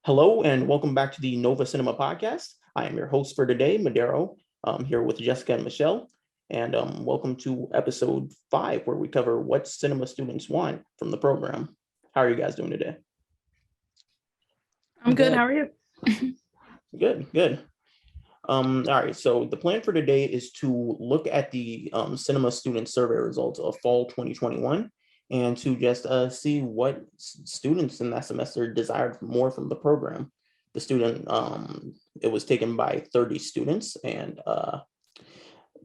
Hello and welcome back to the Nova Cinema podcast. I am your host for today, Madero. I'm here with Jessica and Michelle. And welcome to episode 5, where we cover what cinema students want from the program. How are you guys doing today? I'm good. How are you? Good. All right, so the plan for today is to look at the cinema student survey results of fall 2021 and to just see what students in that semester desired more from the program. The student, it was taken by 30 students, and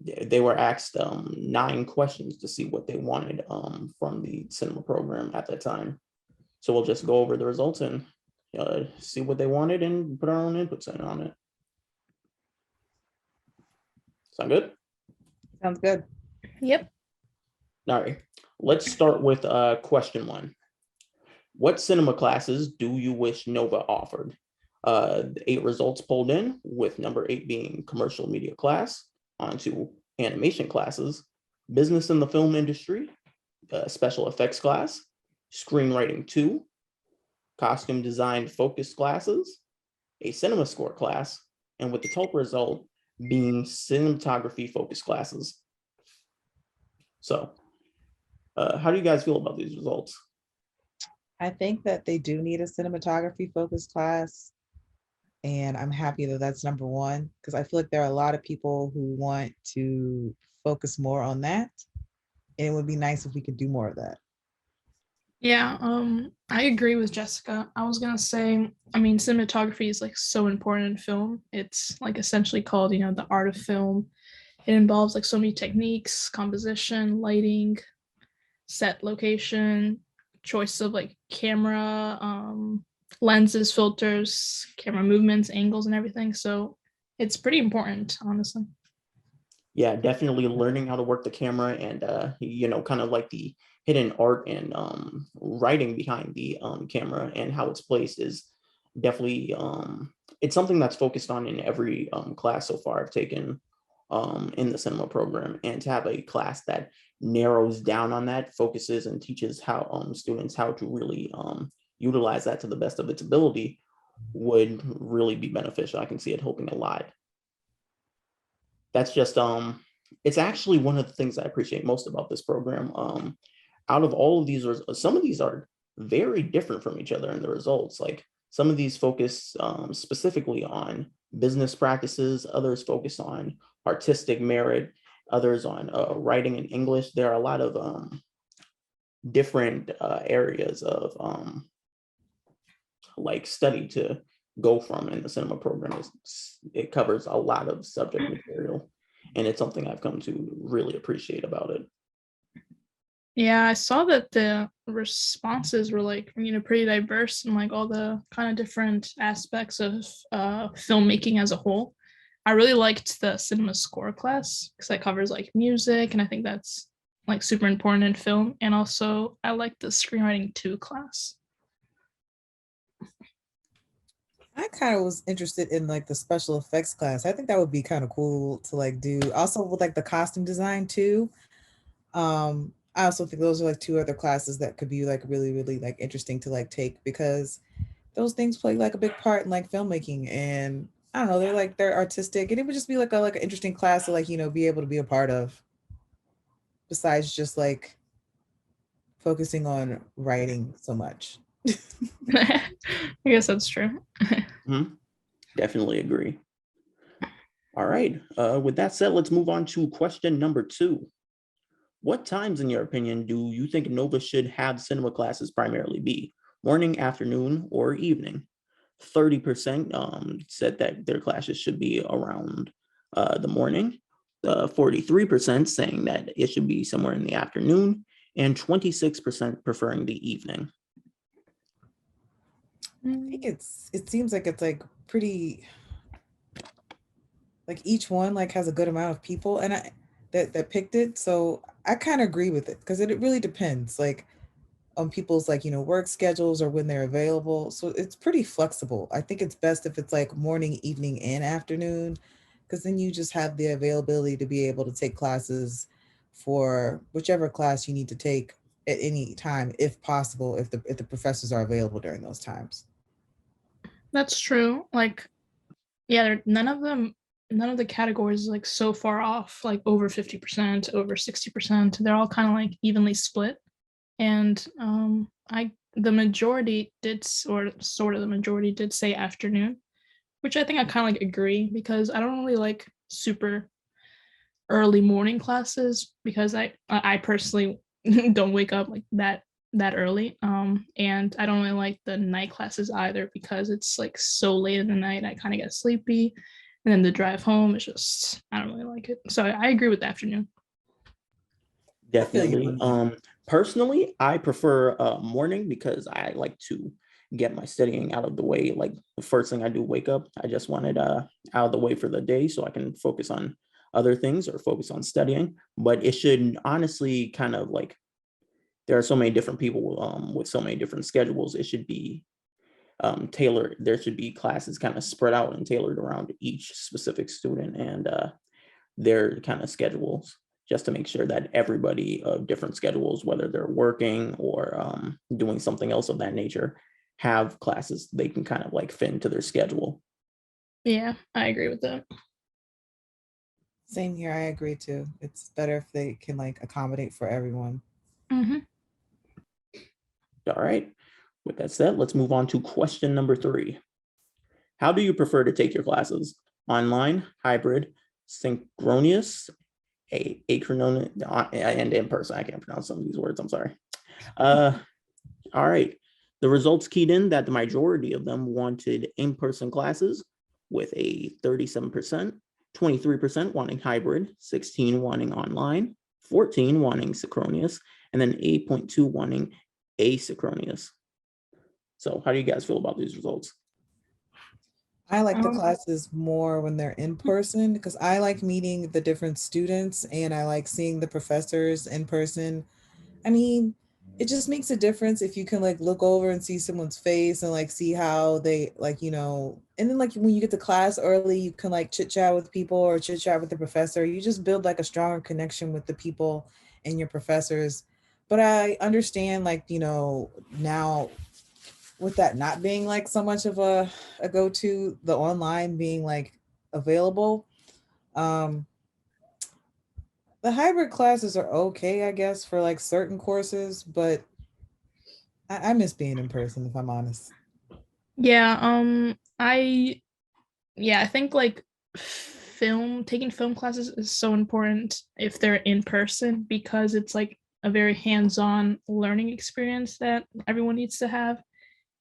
they were asked 9 questions to see what they wanted from the cinema program at that time. So we'll just go over the results and see what they wanted and put our own inputs in on it. Sound good? Sounds good. Yep. All right, let's start with question 1. What cinema classes do you wish Nova offered? 8 results pulled in, with number 8 being commercial media class, onto animation classes, business in the film industry, special effects class, screenwriting 2, costume design focused classes, a cinema score class, and with the top result being cinematography focused classes. So how do you guys feel about these results? I think that they do need a cinematography focused class. And I'm happy that that's number 1, because I feel like there are a lot of people who want to focus more on that. And it would be nice if we could do more of that. Yeah, I agree with Jessica. I was gonna say, cinematography is like so important in film. It's like essentially called, the art of film. It involves like so many techniques, composition, lighting, set location, choice of like camera, lenses, filters, camera movements, angles, and everything. So it's pretty important, honestly. Yeah, definitely learning how to work the camera and kind of like the hidden art and writing behind the camera and how it's placed is definitely it's something that's focused on in every class so far I've taken in the cinema program. And to have a class that narrows down on that, focuses and teaches how students how to really utilize that to the best of its ability would really be beneficial. I can see it helping a lot. That's just it's actually one of the things I appreciate most about this program. Out of all of these, some of these are very different from each other in the results. Like some of these focus specifically on business practices, others focus on artistic merit, others on writing in English. There are a lot of different areas of like study to go from in the cinema program. It covers a lot of subject material, and it's something I've come to really appreciate about it. Yeah, I saw that the responses were like, pretty diverse and like all the kind of different aspects of filmmaking as a whole. I really liked the cinema score class because that covers like music, and I think that's like super important in film. And also I like the screenwriting 2 class. I kind of was interested in like the special effects class. I think that would be kind of cool to like do. Also with like the costume design too. I also think those are like 2 other classes that could be like really, really like interesting to like take, because those things play like a big part in like filmmaking. And I don't know, they're artistic, and it would just be like an interesting class to like, be able to be a part of, besides just like focusing on writing so much. I guess that's true. Definitely agree. All right. With that said, let's move on to question number 2. What times, in your opinion, do you think Nova should have cinema classes primarily be? Morning, afternoon, or evening? 30% said that their classes should be around the morning. 43% saying that it should be somewhere in the afternoon, and 26% preferring the evening. I think it seems like it's like pretty, like each one like has a good amount of people and that picked it. So I kind of agree with it, because it really depends like on people's like, work schedules or when they're available. So it's pretty flexible. I think it's best if it's like morning, evening, and afternoon, because then you just have the availability to be able to take classes for whichever class you need to take at any time, if possible, if the professors are available during those times. That's true. Like, yeah, none of the categories is like so far off, like over 50%, over 60%. They're all kind of like evenly split. And I the majority did, or sort of the majority did say afternoon, which I think I kind of like agree because I don't really like super early morning classes because I personally don't wake up like that early. And I don't really like the night classes either because it's like so late in the night. I kind of get sleepy. And then the drive home is just I don't really like it. So I agree with the afternoon. I feel you Definitely. on that. Personally, I prefer morning because I like to get my studying out of the way. Like the first thing I do, wake up. I just want it out of the way for the day so I can focus on other things or focus on studying. But it should honestly kind of like there are so many different people with so many different schedules. It should be tailored. There should be classes kind of spread out and tailored around each specific student and their kind of schedules just to make sure that everybody of different schedules, whether they're working or doing something else of that nature, have classes they can kind of like fit into their schedule. Yeah, I agree with that. Same here. I agree too. It's better if they can like accommodate for everyone. Hmm. All right. With that said, let's move on to question number 3. How do you prefer to take your classes? Online, hybrid, synchronous, achronous, and in person? I can't pronounce some of these words. I'm sorry. Uh, all right. The results keyed in that the majority of them wanted in-person classes with a 37%, 23% wanting hybrid, 16 wanting online, 14 wanting synchronous, and then 8.2 wanting asynchronous. So how do you guys feel about these results? I like the Um, classes more when they're in person because I like meeting the different students and I like seeing the professors in person. I mean, it just makes a difference if you can like look over and see someone's face and like see how they like, and then like when you get to class early, you can like chit chat with people or chit chat with the professor. You just build like a stronger connection with the people and your professors. But I understand like, now with that not being like so much of a go-to, the online being like available. Um, the hybrid classes are okay, I guess, for like certain courses, but I miss being in person, if I'm honest. yeah, I think like taking film classes is so important if they're in person because it's like a very hands-on learning experience that everyone needs to have.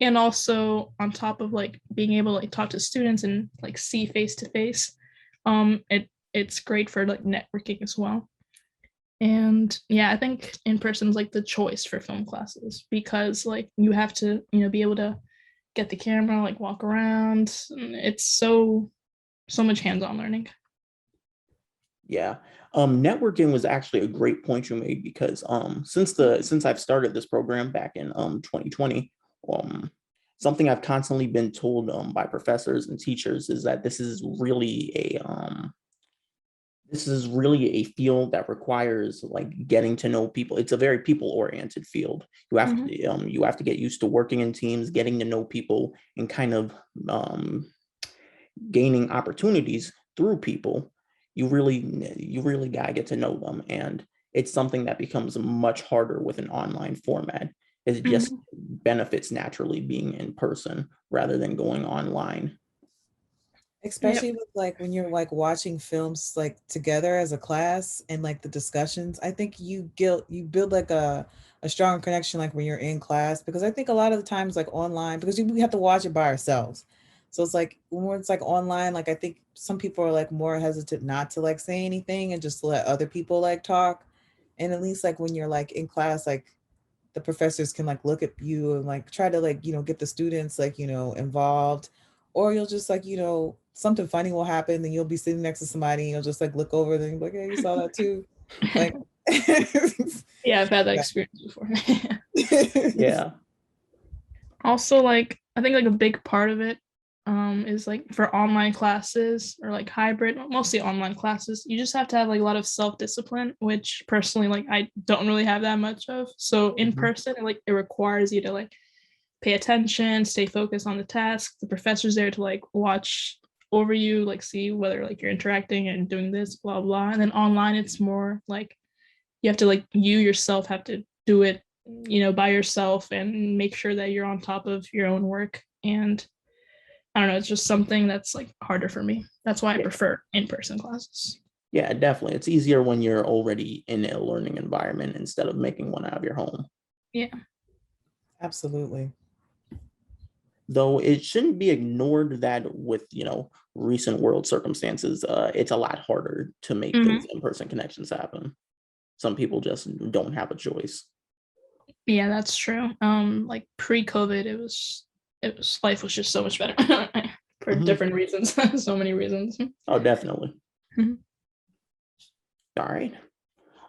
And also on top of like being able to like talk to students and like see face to face, it's great for like networking as well. And yeah, I think in person is like the choice for film classes because like you have to, be able to get the camera, like walk around. It's so much hands-on learning. Yeah. Networking was actually a great point you made because since I've started this program back in 2020, um something I've constantly been told by professors and teachers is that this is really a field that requires like getting to know people. It's a very people oriented field. Mhm. You have to get used to working in teams, getting to know people, and kind of um, gaining opportunities through people. You really gotta get to know them, and it's something that becomes much harder with an online format. It just Mhm. benefits naturally being in person rather than going online. Yep. Especially with like when you're like watching films like together as a class and like the discussions, I think you build like a strong connection like when you're in class because I think a lot of the times like online because we have to watch it by ourselves. So it's like when it's like online, like I think some people are like more hesitant not to like say anything and just let other people like talk. And at least like when you're like in class, like the professors can like look at you and like try to like get the students like involved, or you'll just like something funny will happen and you'll be sitting next to somebody and you'll just like look over and you'll be like, hey, you saw that too, like Yeah, I've had that yeah. experience before. Yeah, Also, like I think like a big part of it is like for online classes or like hybrid, mostly online classes, you just have to have like a lot of self-discipline, which personally like I don't really have that much of. So in Mhm. person, like it requires you to like pay attention, stay focused on the task. The professor's there to like watch over you, like see whether like you're interacting and doing this, blah blah. And then online, it's more like you have to like you yourself have to do it, by yourself and make sure that you're on top of your own work. And I don't know, it's just something that's like harder for me. That's why I Yeah. prefer in-person classes. Yeah, definitely. It's easier when you're already in a learning environment instead of making one out of your home. Yeah. Absolutely. Though it shouldn't be ignored that with, recent world circumstances, it's a lot harder to make those Mhm. in-person connections happen. Some people just don't have a choice. Yeah, that's true. Like pre-COVID, it was life was just so much better for Mhm. different reasons, so many reasons. Oh, definitely. Mhm. All right.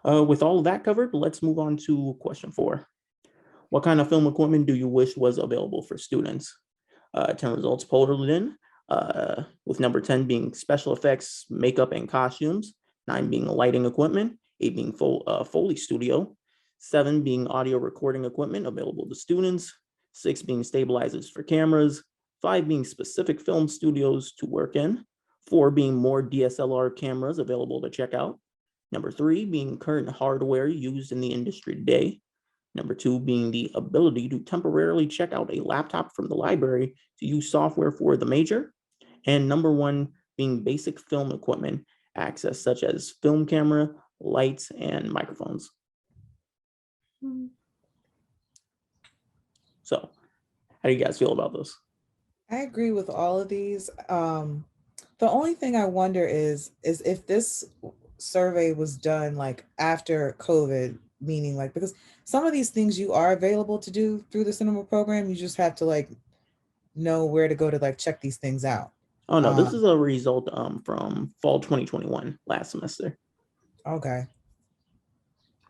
With all of that covered, let's move on to question 4. What kind of film equipment do you wish was available for students? 10 results polled in, with number 10 being special effects, makeup, and costumes, 9 being lighting equipment, 8 being Foley studio, 7 being audio recording equipment available to students, 6 being stabilizers for cameras, 5 being specific film studios to work in, 4 being more DSLR cameras available to check out, number 3 being current hardware used in the industry today, number 2 being the ability to temporarily check out a laptop from the library to use software for the major. And number 1 being basic film equipment access, such as film camera, lights, and microphones. So, how do you guys feel about this? I agree with all of these. The only thing I wonder is if this survey was done like after COVID, meaning like because some of these things you are available to do through the cinema program, you just have to like know where to go to like check these things out. Oh no, this Um, is a result from fall 2021, last semester. okay. Oh,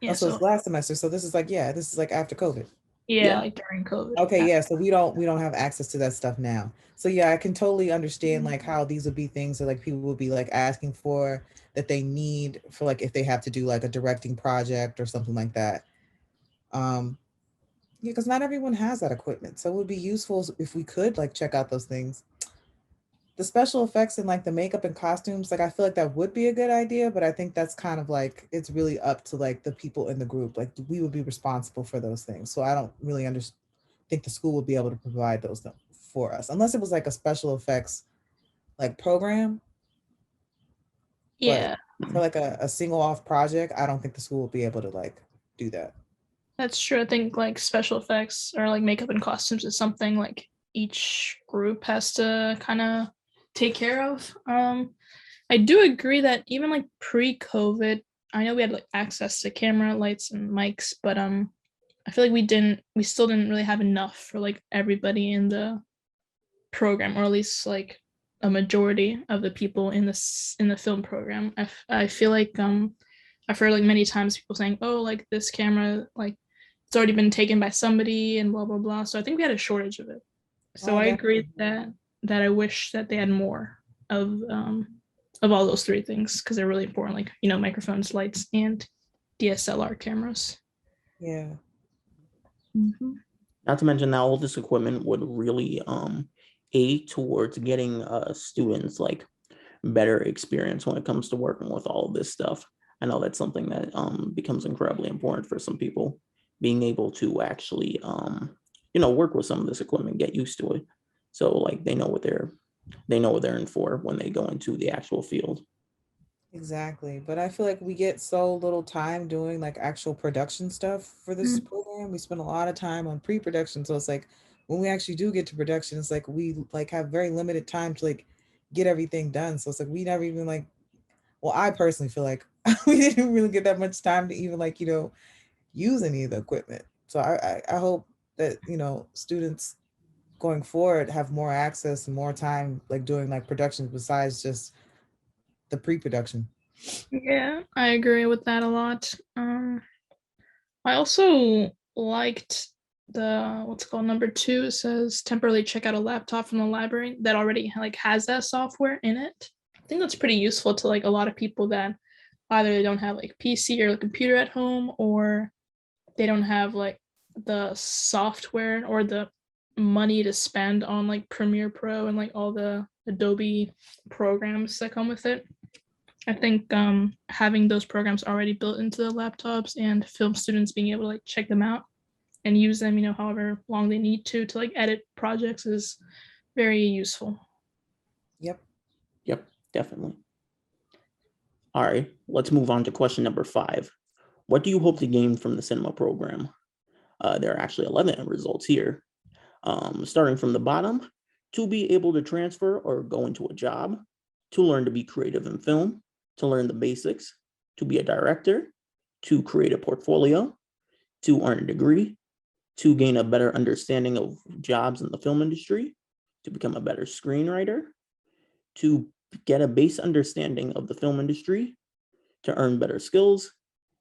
Yeah, so it's so last semester. So this is like, yeah, this is like after COVID. yeah, Yeah. like during COVID. Okay, Yeah. yeah. So we don't have access to that stuff now. So yeah, I can totally understand like how these would be things that like people would be like asking for that they need for like if they have to do like a directing project or something like that. Um, yeah, because not everyone has that equipment. So it would be useful if we could like check out those things. The special effects and like the makeup and costumes, like I feel like that would be a good idea, but I think that's kind of like it's really up to like the people in the group. Like we would be responsible for those things. So I don't really think the school would be able to provide those for us unless it was like a special effects like program. But Yeah, for Mhm. like a single off project, I don't think the school will be able to like do that. that's true. I think like special effects or like makeup and costumes is something like each group has to kind of take care of. I do agree that even like pre-COVID, I know we had like access to camera, lights, and mics, but I feel like we still didn't really have enough for like everybody in the program, or at least like a majority of the people in the film program. I feel like I've heard like many times people saying, oh, like this camera, like it's already been taken by somebody and blah blah blah. So I think we had a shortage of it. So Oh, I agree definitely. that I wish that they had more of all those three things because they're really important, like microphones, lights, and DSLR cameras. Yeah. Mm-hmm. Not to mention that all this equipment would really aid towards getting students like better experience when it comes to working with all of this stuff. I know that's something that becomes incredibly important for some people, being able to actually work with some of this equipment, get used to it. So like they know what they're in for when they go into the actual field. Exactly. But I feel like we get so little time doing like actual production stuff for this Mm-hmm. program. We spend a lot of time on pre-production. So it's like when we actually do get to production, it's like we like have very limited time to like get everything done. So it's like we never even like well, I personally feel like we didn't really get that much time to even like, use any of the equipment. So I hope that, students going forward have more access and more time like doing like productions besides just the pre-production. Yeah, I agree with that a lot. I also liked the what's it called number two. It says temporarily check out a laptop from the library that already like has that software in it. I think that's pretty useful to like a lot of people that either they don't have like PC or a computer at home, or they don't have like the software or the money to spend on like Premiere Pro and like all the Adobe programs that come with it. I think having those programs already built into the laptops and film students being able to like check them out and use them, however long they need to like edit projects is very useful. Yep. Yep, definitely. All right, let's move on to question number 5. What do you hope to gain from the cinema program? There are actually 11 results here. Starting from the bottom, to be able to transfer or go into a job, to learn to be creative in film, to learn the basics, to be a director, to create a portfolio, to earn a degree, to gain a better understanding of jobs in the film industry, to become a better screenwriter, to get a base understanding of the film industry, to earn better skills,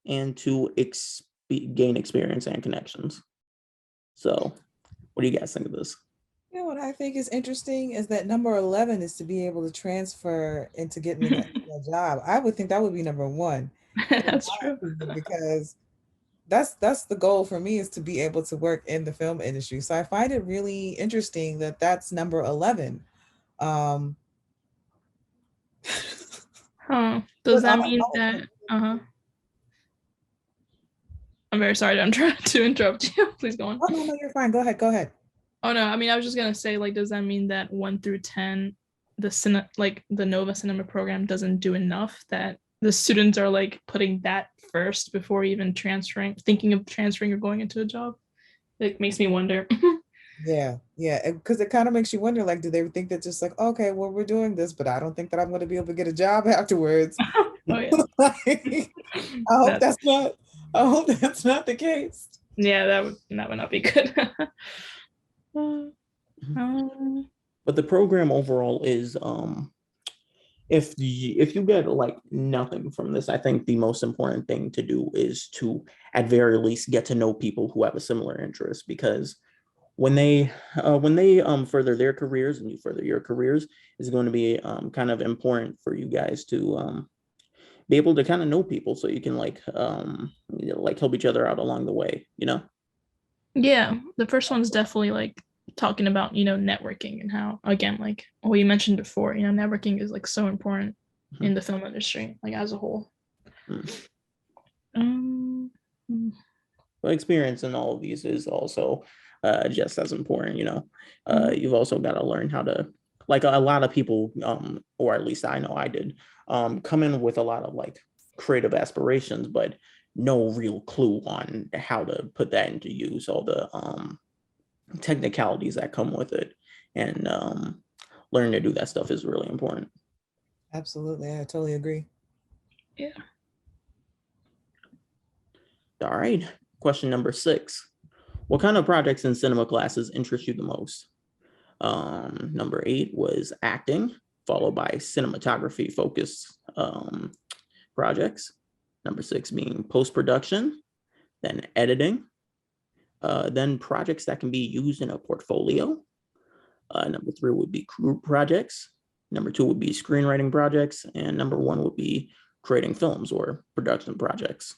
and to gain experience and connections. So what do you guys think of this? You know what I think is interesting is that number 11 is to be able to transfer and to get into that job. I would think that would be number 1 in That's my true. opinion, because that's the goal for me, is to be able to work in the film industry. So I find it really interesting that that's number 11. Um, Does but that mean that I'm very sorry, I'm trying to interrupt you. Please go on. oh no, you're fine. Go ahead. Go ahead. Oh no, I mean I was just gonna say, like, does that mean that 1 through 10, the Nova Cinema program doesn't do enough, that the students are like putting that first before even thinking of transferring or going into a job? It makes me wonder. Yeah, yeah, because it kind of makes you wonder, like, do they think that just like, okay, well, we're doing this, but I don't think that I'm going to be able to get a job afterwards. Oh yeah. Like, I hope That, that's not. I hope that's not the case. yeah, that would not be good. But the program overall is if you get like nothing from this, I think the most important thing to do is to at very least get to know people who have a similar interest, because when they further their careers and you further your careers, is going to be kind of important for you guys to be able to kind of know people, so you can like help each other out along the way. Yeah, the first one's definitely like talking about, networking and how, again, like what you mentioned before, networking is like so important in the film industry, like as a whole. Um, But experience in all of these is also just as important. You've also got to learn how to, like, a lot of people, or at least I know I did, come in with a lot of like creative aspirations, but no real clue on how to put that into use, all the technicalities that come with it. And learning to do that stuff is really important. Absolutely, I totally agree. yeah. All right. Question number 6. What kind of projects in cinema classes interest you the most? Number 8 was acting, followed by cinematography focused projects. Number 6 being post-production, then editing, then projects that can be used in a portfolio. Number 3 would be group projects. Number 2 would be screenwriting projects. And number 1 would be creating films or production projects.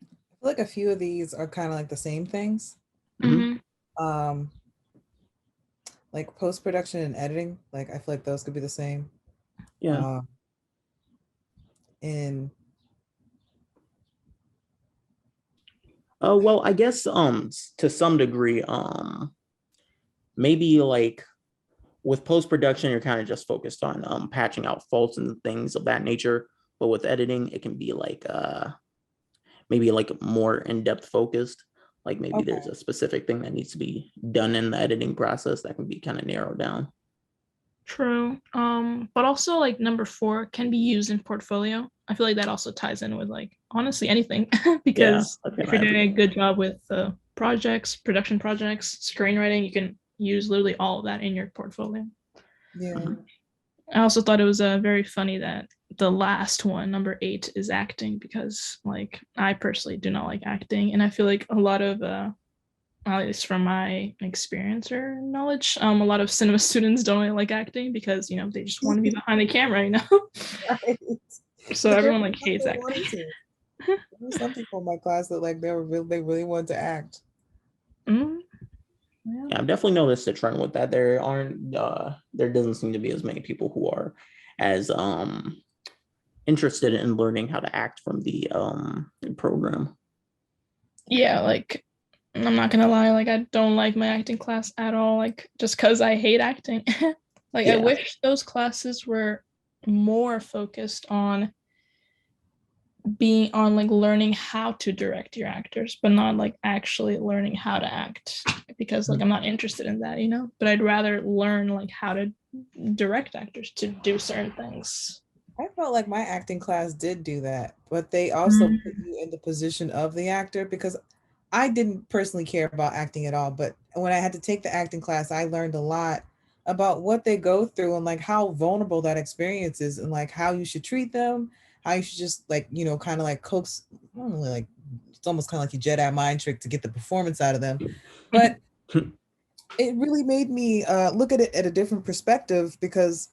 I feel like a few of these are kind of like the same things. Mm-hmm. Like post-production and editing, like I feel like those could be the same. Yeah. And Well, I guess to some degree, maybe like with post-production, you're kind of just focused on patching out faults and things of that nature. But with editing, it can be like maybe like more in-depth focused. Like maybe there's a specific thing that needs to be done in the editing process that can be kind of narrowed down. True. But also like number 4 can be used in portfolio. I feel like that also ties in with like honestly anything because if you're doing a good job with projects, production projects, screenwriting, you can use literally all of that in your portfolio. Yeah. I also thought it was very funny that the last one, number 8, is acting, because like I personally do not like acting, and I feel like a lot of at least from my experience or knowledge, a lot of cinema students don't really like acting because they just want to be behind the camera. Right. So everyone like hates acting. There were some people in my class that like they really wanted to act. Mm-hmm. Yeah, I've definitely noticed a trend with that. There doesn't seem to be as many people who are as interested in learning how to act from the program. Yeah, like I'm not gonna lie, like I don't like my acting class at all, like just because I hate acting. Like I Yeah, wish those classes were more focused on being on like learning how to direct your actors, but not like actually learning how to act because like I'm not interested in that, But I'd rather learn like how to direct actors to do certain things. I felt like my acting class did do that, but they also put Mm. you in the position of the actor because I didn't personally care about acting at all. But when I had to take the acting class, I learned a lot about what they go through and like how vulnerable that experience is and like how you should treat them, how you should just like, kind of like coax, not really like it's almost kind of like a Jedi mind trick to get the performance out of them. But it really made me look at it at a different perspective because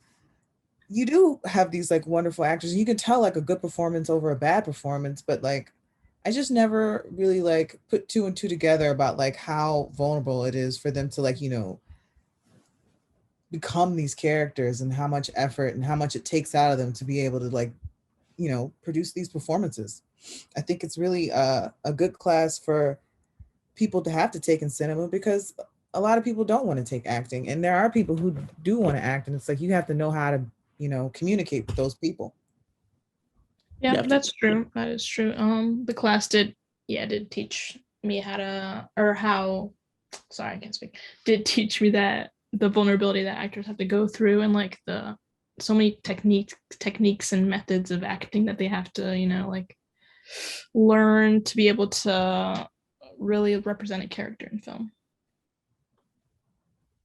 you do have these like wonderful actors. You can tell like a good performance over a bad performance, but like I just never really like put two and two together about like how vulnerable it is for them to like, become these characters and how much effort and how much it takes out of them to be able to like, produce these performances. I think it's really a good class for people to have to take in cinema because a lot of people don't want to take acting and there are people who do want to act and it's like you have to know how to communicate with those people. Yeah, that's definitely. true. That is true. The class did teach me how to, or how, sorry, I can't speak, did teach me that the vulnerability that actors have to go through and like the so many techniques and methods of acting that they have to, like learn to be able to really represent a character in film.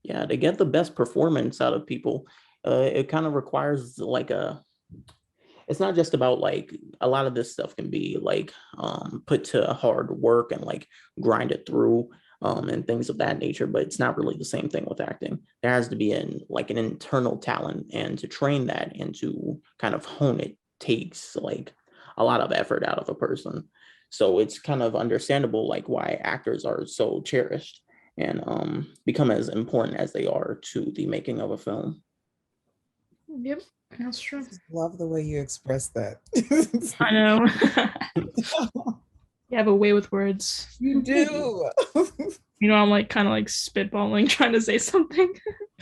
Yeah, to get the best performance out of people, it kind of requires like a. It's not just about like a lot of this stuff can be like put to hard work and like grind it through and things of that nature, but it's not really the same thing with acting. There has to be an internal talent, and to train that and to kind of hone it takes like a lot of effort out of a person. So it's kind of understandable like why actors are so cherished and become as important as they are to the making of a film. Yep, that's true. Just love the way you express that. I know. You have a way with words. You Thank you. do. I'm like kind of like spitballing, trying to say something.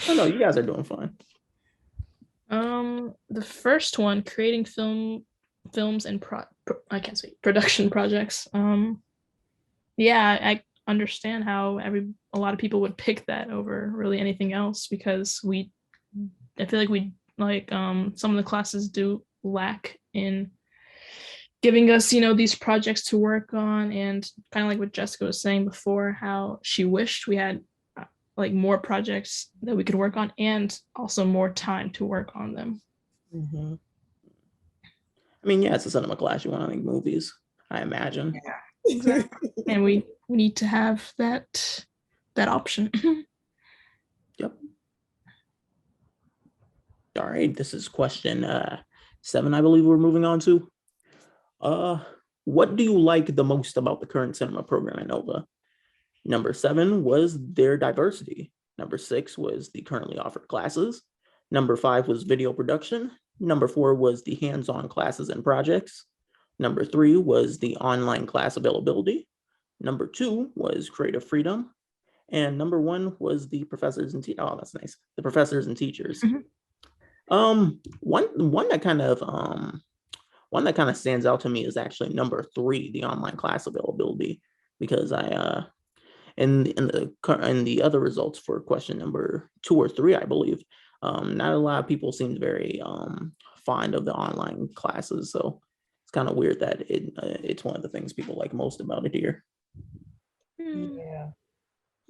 Oh no, you guys are doing fine. The first one, creating films and I can't speak, production projects. Yeah, I understand how a lot of people would pick that over really anything else because I feel like we like some of the classes do lack in giving us, these projects to work on, and kind of like what Jessica was saying before, how she wished we had like more projects that we could work on and also more time to work on them. Mhm. I mean, yeah, it's a cinema class. You want to make movies, I imagine. Exactly. And we need to have that option. Yep. All right. This is question 7, I believe we're moving on to. Uh, what do you like the most about the current cinema program at Nova? Number 7 was their diversity. Number 6 was the currently offered classes. Number 5 was video production. Number 4 was the hands-on classes and projects. Number 3 was the online class availability. Number 2 was creative freedom. And number 1 was the professors and oh, that's nice. The professors and teachers. Mhm. One that kind of stands out to me is actually number 3, the online class availability, because I in the other results for question number 2 or 3, I believe, not a lot of people seemed very fond of the online classes, so it's kind of weird that it's one of the things people like most about it here. Hmm. Yeah.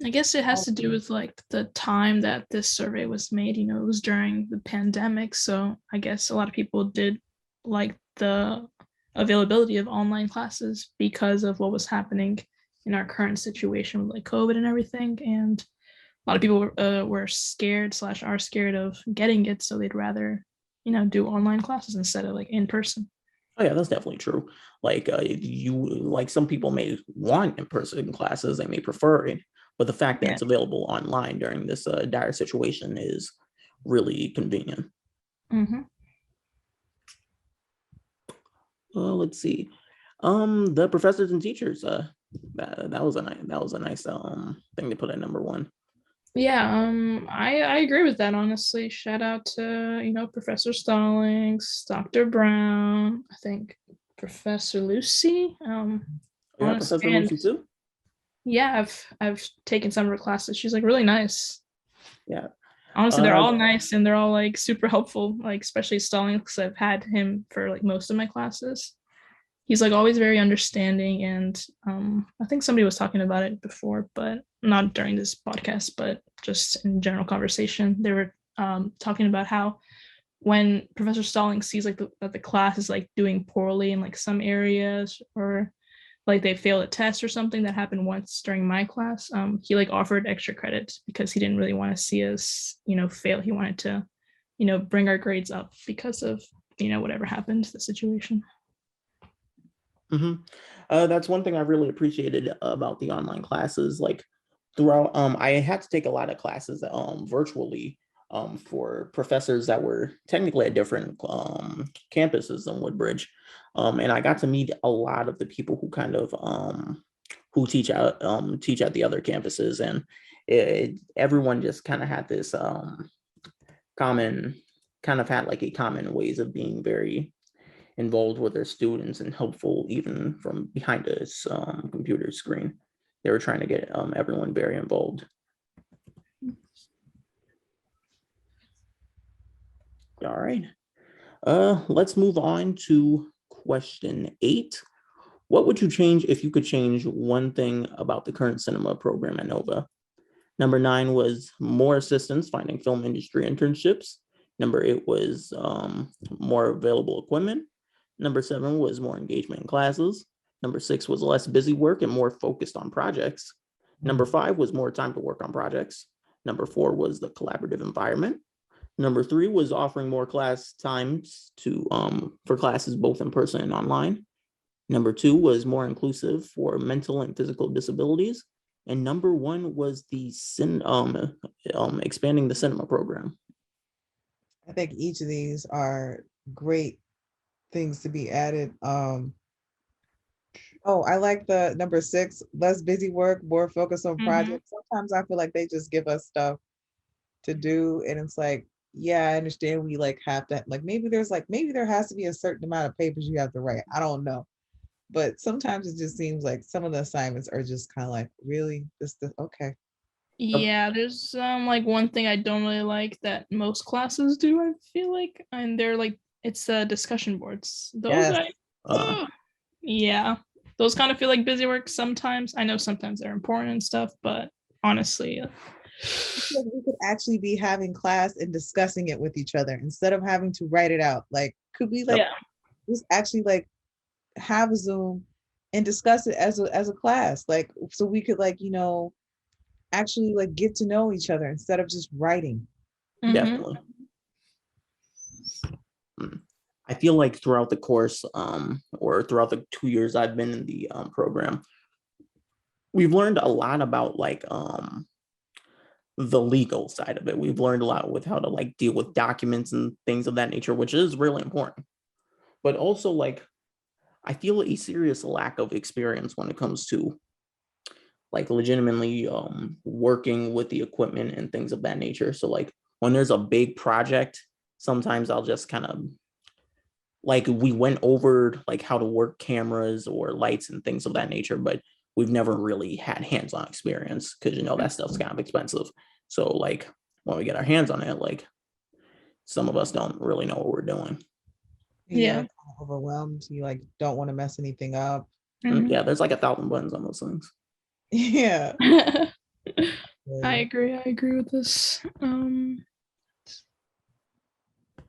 I guess it has to do with like the time that this survey was made. It was during the pandemic, so I guess a lot of people did like the availability of online classes because of what was happening in our current situation with like COVID and everything. And a lot of people were scared slash are scared of getting it, so they'd rather do online classes instead of like in person. Oh yeah, that's definitely true. Like you like some people may want in-person classes, they may prefer it, But the fact that Yeah. it's available online during this dire situation is really convenient. Mm-hmm. Let's see. The professors and teachers. That was a nice thing to put at number one. Yeah, I agree with that, honestly. Shout out to, Professor Stallings, Dr. Brown, I think Professor Lucy. Yeah, Honest, Professor and Lucy too. yeah, I've taken some of her classes. She's like really nice. Yeah. Honestly, they're Uh, all nice and they're all like super helpful, like especially Stallings because I've had him for like most of my classes. He's like always very understanding, and I think somebody was talking about it before, but not during this podcast, but just in general conversation. They were talking about how when Professor Stallings sees like that the class is like doing poorly in like some areas, or like they failed a test or something that happened once during my class, he like offered extra credit because he didn't really want to see us, fail. He wanted to, bring our grades up because of, whatever happened, the situation. Mm-hmm. That's one thing I really appreciated about the online classes. Like throughout, I had to take a lot of classes virtually for professors that were technically at different campuses in Woodbridge, and I got to meet a lot of the people who kind of who teach at the other campuses, and everyone just kind of had this common kind of had like a common ways of being very involved with their students and helpful even from behind a computer screen. They were trying to get everyone very involved. All right. Let's move on to question 8. What would you change if you could change one thing about the current cinema program at Nova? Number 9 was more assistance finding film industry internships. Number 8 was more available equipment. Number 7 was more engagement in classes. Number 6 was less busy work and more focused on projects. Number 5 was more time to work on projects. Number 4 was the collaborative environment. Number 3 was offering more class times to for classes both in person and online. Number 2 was more inclusive for mental and physical disabilities. And number 1 was the expanding the cinema program. I think each of these are great things to be added. Oh, I like the number 6, less busy work, more focus on Mm-hmm. projects. Sometimes I feel like they just give us stuff to do, and it's like, yeah, I understand we like have to like maybe there has to be a certain amount of papers you have to write. I don't know. But sometimes it just seems like some of the assignments are just kind of like, really? This okay. Yeah, there's like one thing I don't really like that most classes do, I feel like, and they're like it's discussion boards. Those Yes. I yeah. Those kind of feel like busy work sometimes. I know sometimes they're important and stuff, but honestly, Like we could actually be having class and discussing it with each other instead of having to write it out. Like, could we like yeah. just actually like have a Zoom and discuss it as a class? Like, so we could like, actually like get to know each other instead of just writing. Mm-hmm. Definitely. I feel like throughout the course or throughout the 2 years I've been in the program, we've learned a lot about like the legal side of it. We've learned a lot with how to like deal with documents and things of that nature, which is really important. But also like I feel a serious lack of experience when it comes to like legitimately working with the equipment and things of that nature. So like when there's a big project, sometimes I'll just kind of like we went over like how to work cameras or lights and things of that nature, but we've never really had hands-on experience because that stuff's kind of expensive. So like when we get our hands on it, like some of us don't really know what we're doing. Yeah, Yeah. kind of overwhelmed. You like don't want to mess anything up. Mm-hmm. Yeah, there's like 1,000 buttons on those things. Yeah. I agree with this.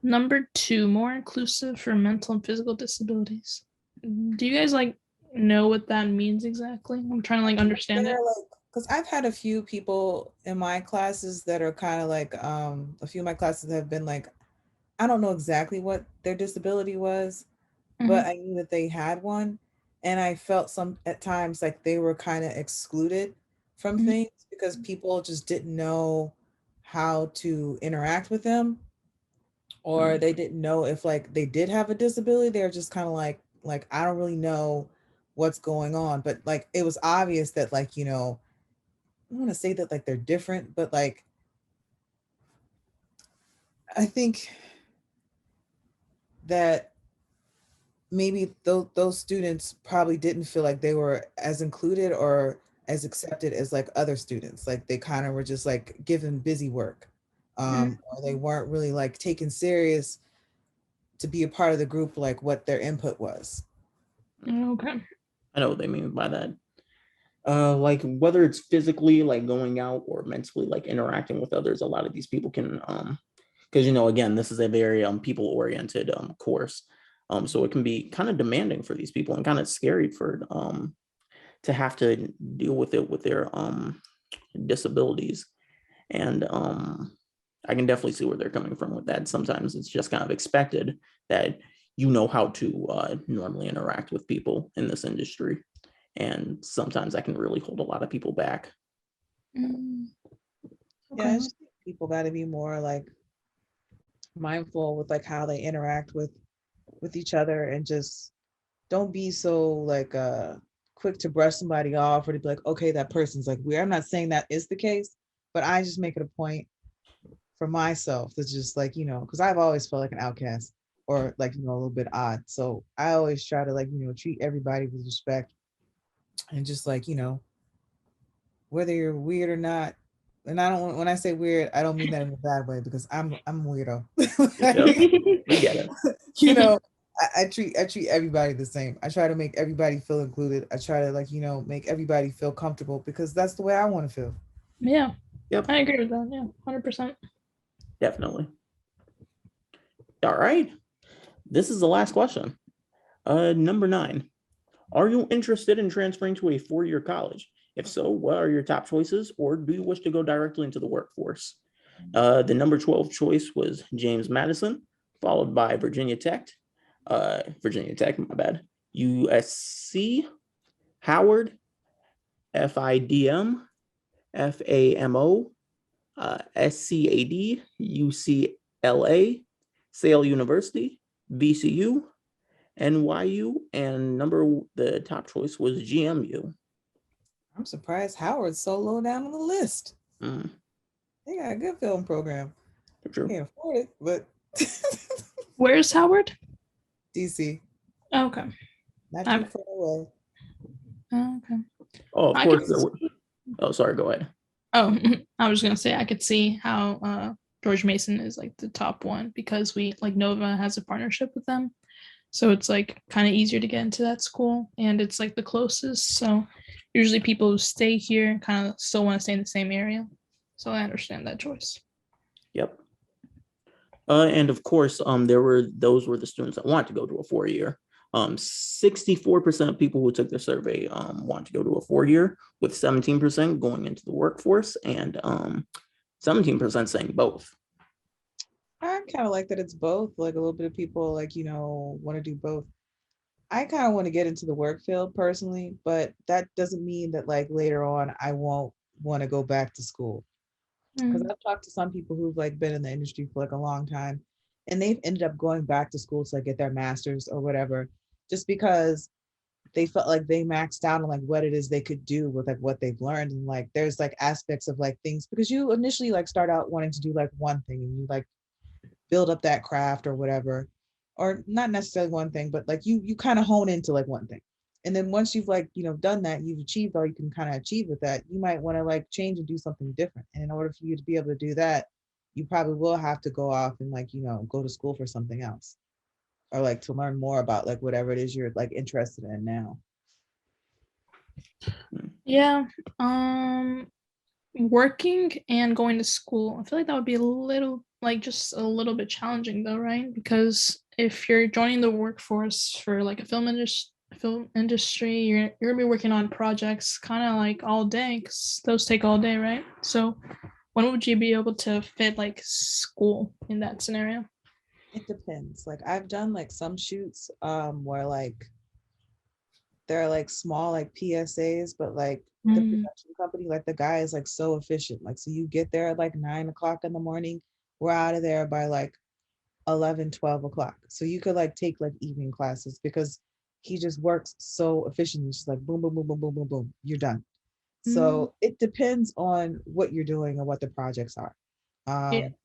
Number 2, more inclusive for mental and physical disabilities. Do you guys like know what that means exactly? I'm trying to like understand it. They're like, because I've had a few people in my classes that are kind of like, a few of my classes have been like, I don't know exactly what their disability was, but Mm-hmm. I knew that they had one. And I felt some at times like they were kind of excluded from Mhm. things because people just didn't know how to interact with them, or Mm. they didn't know if like they did have a disability. They're just kind of like I don't really know what's going on, but like it was obvious that like, I want to say that like they're different, but like I think that maybe those students probably didn't feel like they were as included or as accepted as like other students. Like they kind of were just like given busy work, Mhm. or they weren't really like taken serious to be a part of the group, like what their input was. Okay. I know what they mean by that. Like whether it's physically like going out or mentally like interacting with others, a lot of these people can because again, this is a very people oriented course. So it can be kind of demanding for these people and kind of scary for to have to deal with it with their disabilities. And I can definitely see where they're coming from with that. Sometimes it's just kind of expected that how to normally interact with people in this industry. And sometimes that can really hold a lot of people back. Mm, Yeah, okay. I just think people got to be more like mindful with like how they interact with each other, and just don't be so like quick to brush somebody off or to be like, okay, that person's like weird. I'm not saying that is the case, but I just make it a point for myself to just like, because I've always felt like an outcast or like, a little bit odd. So I always try to like, treat everybody with respect, and just like, whether you're weird or not. And I don't, when I say weird, I don't mean that in a bad way, because I'm a weirdo. Yep, Like, we get it. you know, I treat everybody the same. I try to make everybody feel included. I try to like, make everybody feel comfortable, because that's the way I want to feel. Yeah, Yep, I agree with that. Yeah, 100%. definitely. All right. This is the last question. Number 9. Are you interested in transferring to a 4-year college? If so, what are your top choices, or do you wish to go directly into the workforce? The number 12 choice was James Madison, followed by Virginia Tech, my bad, USC, Howard, FIDM, FAMO, SCAD, UCLA, Sale University, VCU, NYU, and the top choice was GMU. I'm surprised Howard's so low down on the list. Mm, They got a good film program. true. Can't afford it, but Where's Howard? DC, Okay. not too Okay. far away. Okay. Oh, of I could course. see. Oh, sorry. Go ahead. Oh, I was gonna say I could see how George Mason is like the top one because we like Nova has a partnership with them, so it's like kind of easier to get into that school, and it's like the closest. So usually people who stay here kind of still want to stay in the same area. So I understand that choice. Yep. And of course, those were the students that want to go to a 4-year. 64% of people who took the survey want to go to a 4-year, with 17% going into the workforce, and 17% saying both. I kind of like that it's both. Like a little bit of people like, want to do both. I kind of want to get into the work field personally, but that doesn't mean that like later on I won't want to go back to school. Because Mm. I've talked to some people who've like been in the industry for like a long time, and they've ended up going back to school to like get their master's or whatever, just because they felt like they maxed out on like what it is they could do with like what they've learned. And like there's like aspects of like things, because you initially like start out wanting to do like one thing, and you like build up that craft or whatever, or not necessarily one thing, but like you kind of hone into like one thing. And then once you've like, done that, you've achieved all you can kind of achieve with that, you might want to like change and do something different. And in order for you to be able to do that, you probably will have to go off and like, go to school for something else, or like to learn more about like whatever it is you're like interested in now. Yeah. Working and going to school. I feel like that would be a little like just a little bit challenging though, right? Because if you're joining the workforce for like a film industry, you're gonna be working on projects kind of like all day because those take all day, right? So when would you be able to fit like school in that scenario? It depends. Like I've done like some shoots where like there are like small like PSAs, but like the Mm, production company, like the guy is like so efficient. Like, so you get there at like 9 o'clock in the morning, we're out of there by like 11, 12 o'clock. So you could like take like evening classes because he just works so efficient. It's just like boom, boom, boom, boom, boom, boom, boom, you're done. mm, So it depends on what you're doing and what the projects are. yeah. Um,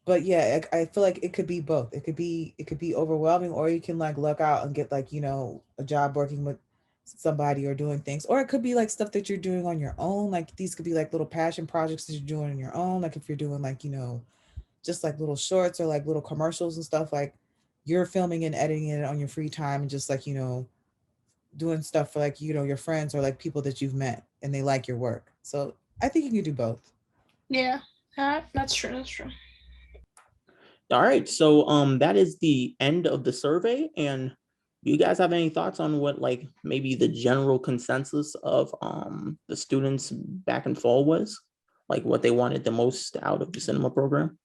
but yeah, I feel like it could be both. It could be overwhelming, or you can like look out and get like, a job working with somebody or doing things, or it could be like stuff that you're doing on your own. Like these could be like little passion projects that you're doing on your own. Like if you're doing like, just like little shorts or like little commercials and stuff, like you're filming and editing it on your free time and just like, doing stuff for like, your friends or like people that you've met and they like your work. So I think you can do both. Yeah. That's true. That's true. All right, so that is the end of the survey. And do you guys have any thoughts on what like maybe the general consensus of the students back in fall was? Like what they wanted the most out of the cinema program?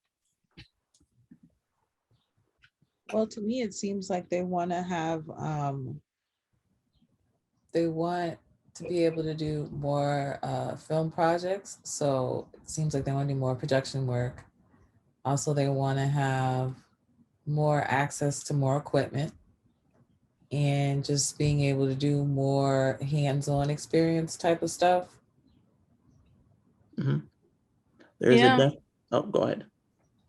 Well, to me, it seems like they want to have, they want to be able to do more film projects. So it seems like they want to do more production work. Also, they want to have more access to more equipment and just being able to do more hands-on experience type of stuff. Hmm. There's a Yeah. oh, go ahead.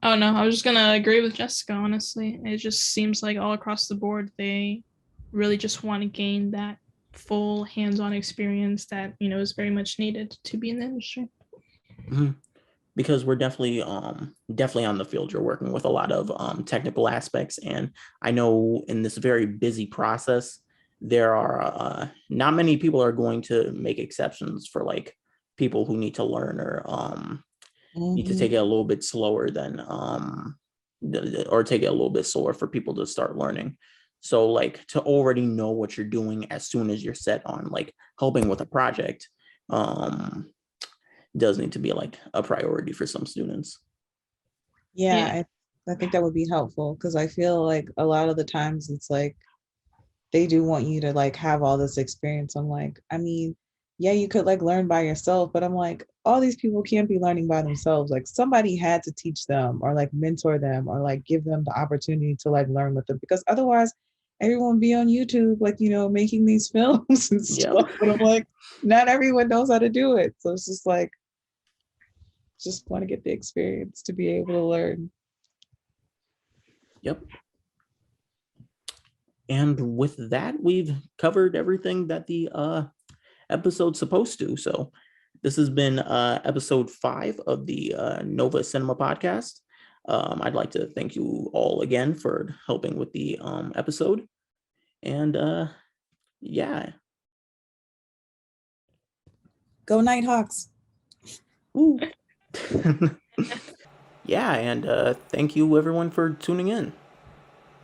Oh no, I was just gonna agree with Jessica, honestly. It just seems like all across the board they really just want to gain that full hands-on experience that, is very much needed to be in the industry. Mhm. Because we're definitely on the field. You're working with a lot of technical aspects, and I know in this very busy process there are not many people are going to make exceptions for like people who need to learn or need to take Hmm. it a little bit slower than or take it a little bit slower for people to start learning. So like to already know what you're doing as soon as you're set on like helping with a project um does need to be like a priority for some students. Yeah, Yeah. I think that would be helpful because I feel like a lot of the times it's like they do want you to like have all this experience. I'm like, I mean, yeah, you could like learn by yourself, but I'm like, all these people can't be learning by themselves. Like somebody had to teach them or like mentor them or like give them the opportunity to like learn with them because otherwise everyone be on YouTube, like, making these films and Yeah. stuff. But I'm like, not everyone knows how to do it. So it's just like, just want to get the experience to be able to learn. Yep. And with that, we've covered everything that the episode's supposed to. So this has been episode 5 of the Nova Cinema podcast. I'd like to thank you all again for helping with the episode. And yeah. Go Nighthawks. Woo. Yeah, and thank you everyone for tuning in.